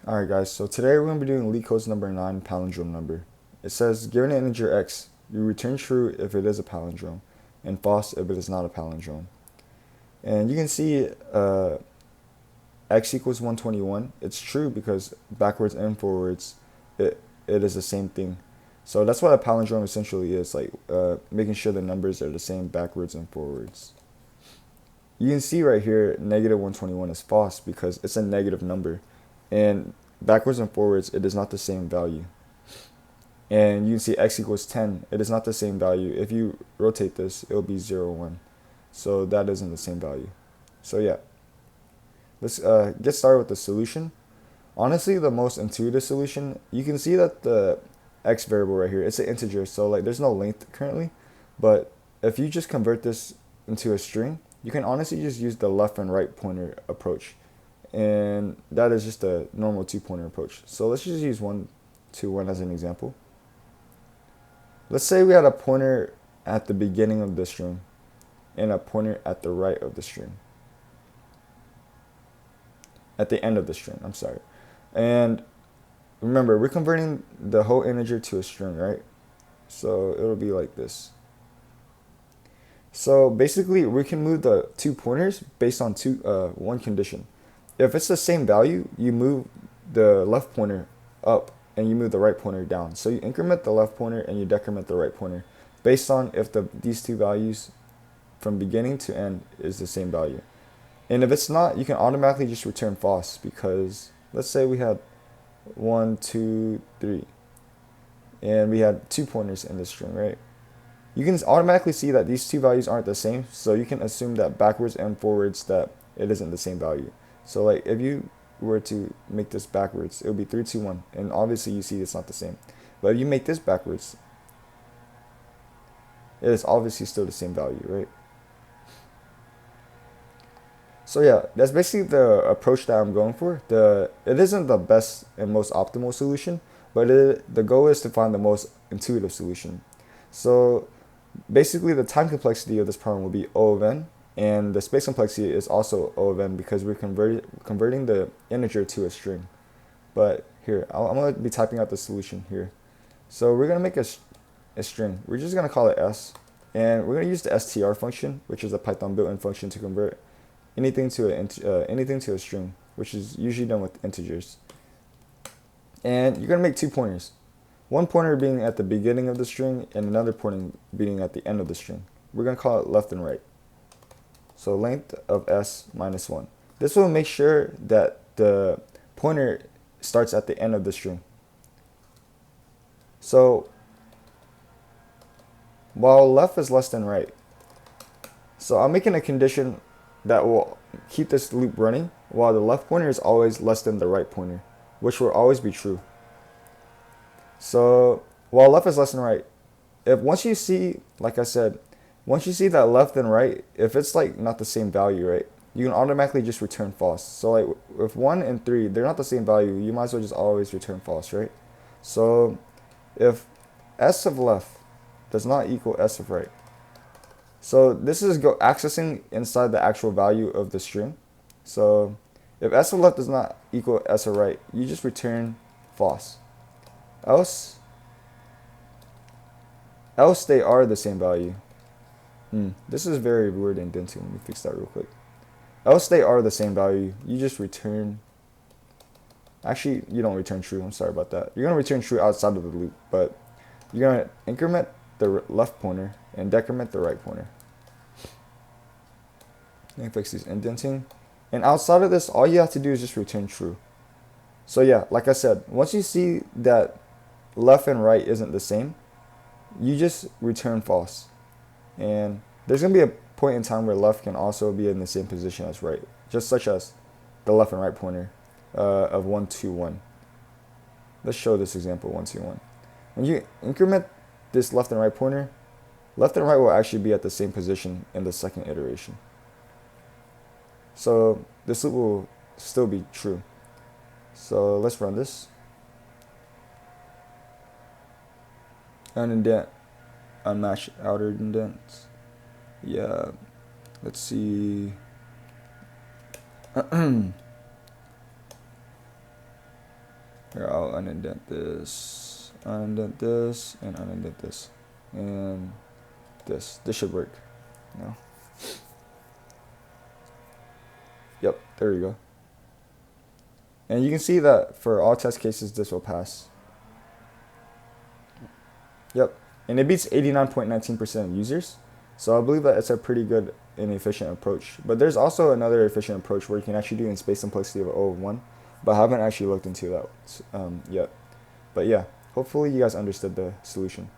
Alright guys, so today we're going to be doing Leetcode's number 9 palindrome number. It says, given an integer x, you return true if it is a palindrome, and false if it is not a palindrome. And you can see x equals 121. It's true because backwards and forwards, it is the same thing. So that's what a palindrome essentially is, like making sure the numbers are the same backwards and forwards. You can see right here, negative 121 is false because it's a negative number. And backwards and forwards, it is not the same value. And you can see x equals 10. It is not the same value. If you rotate this, it will be 0, 1. So that isn't the same value. So yeah, let's get started with the solution. Honestly, the most intuitive solution, you can see that the x variable right here, it's an integer. So like there's no length currently. But if you just convert this into a string, you can honestly just use the left and right pointer approach. And that is just a normal 2-pointer approach. So let's just use 1, 2, 1 as an example. Let's say we had a pointer at the beginning of the string and a pointer at the right of the string. At the end of the string, I'm sorry. And remember, we're converting the whole integer to a string, right? So it'll be like this. So basically, we can move the 2 pointers based on one condition. If it's the same value, you move the left pointer up and you move the right pointer down. So you increment the left pointer and you decrement the right pointer based on if these two values from beginning to end is the same value. And if it's not, you can automatically just return false because let's say we had 1, 2, 3 and we had 2 pointers in this string, right? You can automatically see that these two values aren't the same, so you can assume that backwards and forwards that it isn't the same value. So like if you were to make this backwards, it would be 3, 2, 1, and obviously you see it's not the same. But if you make this backwards, it is obviously still the same value, right? So yeah, that's basically the approach that I'm going for. It isn't the best and most optimal solution, but the goal is to find the most intuitive solution. So basically the time complexity of this problem will be O of n, and the space complexity is also O of n because we're converting the integer to a string. But here, I'm going to be typing out the solution here. So we're going to make a string. We're just going to call it s, and we're going to use the str function, which is a Python built-in function to convert anything to a string, which is usually done with integers. And you're going to make 2 pointers. One pointer being at the beginning of the string and another pointer being at the end of the string. We're going to call it left and right. So length of s minus 1. This will make sure that the pointer starts at the end of the string. So while left is less than right, so I'm making a condition that will keep this loop running while the left pointer is always less than the right pointer, which will always be true. So while left is less than right, once you see, like I said, once you see that left and right, if it's like not the same value, right, you can automatically just return false. So like if 1 and 3, they're not the same value, you might as well just always return false, right? So if s of left does not equal s of right, so this is accessing inside the actual value of the string. So if s of left does not equal s of right, you just return false. Else they are the same value. This is very weird indenting. Let me fix that real quick. Else they are the same value. You just return. Actually, you don't return true. I'm sorry about that. You're going to return true outside of the loop, but you're going to increment the left pointer and decrement the right pointer. Let me fix this indenting. And outside of this, all you have to do is just return true. So yeah, like I said, once you see that left and right isn't the same, you just return false. And there's going to be a point in time where left can also be in the same position as right, just such as the left and right pointer of 1, 2, 1. Let's show this example, 1, 2, 1. When you increment this left and right pointer, left and right will actually be at the same position in the second iteration. So this loop will still be true. So let's run this. Unindent, unmatched outer indents. Yeah, let's see. Here, I'll unindent this, and unindent this, and this. This should work. No. Yep, there you go. And you can see that for all test cases, this will pass. Yep, and it beats 89.19% of users. So I believe that it's a pretty good and efficient approach. But there's also another efficient approach where you can actually do in space simplicity of O of 1. But I haven't actually looked into that yet. But yeah, hopefully you guys understood the solution.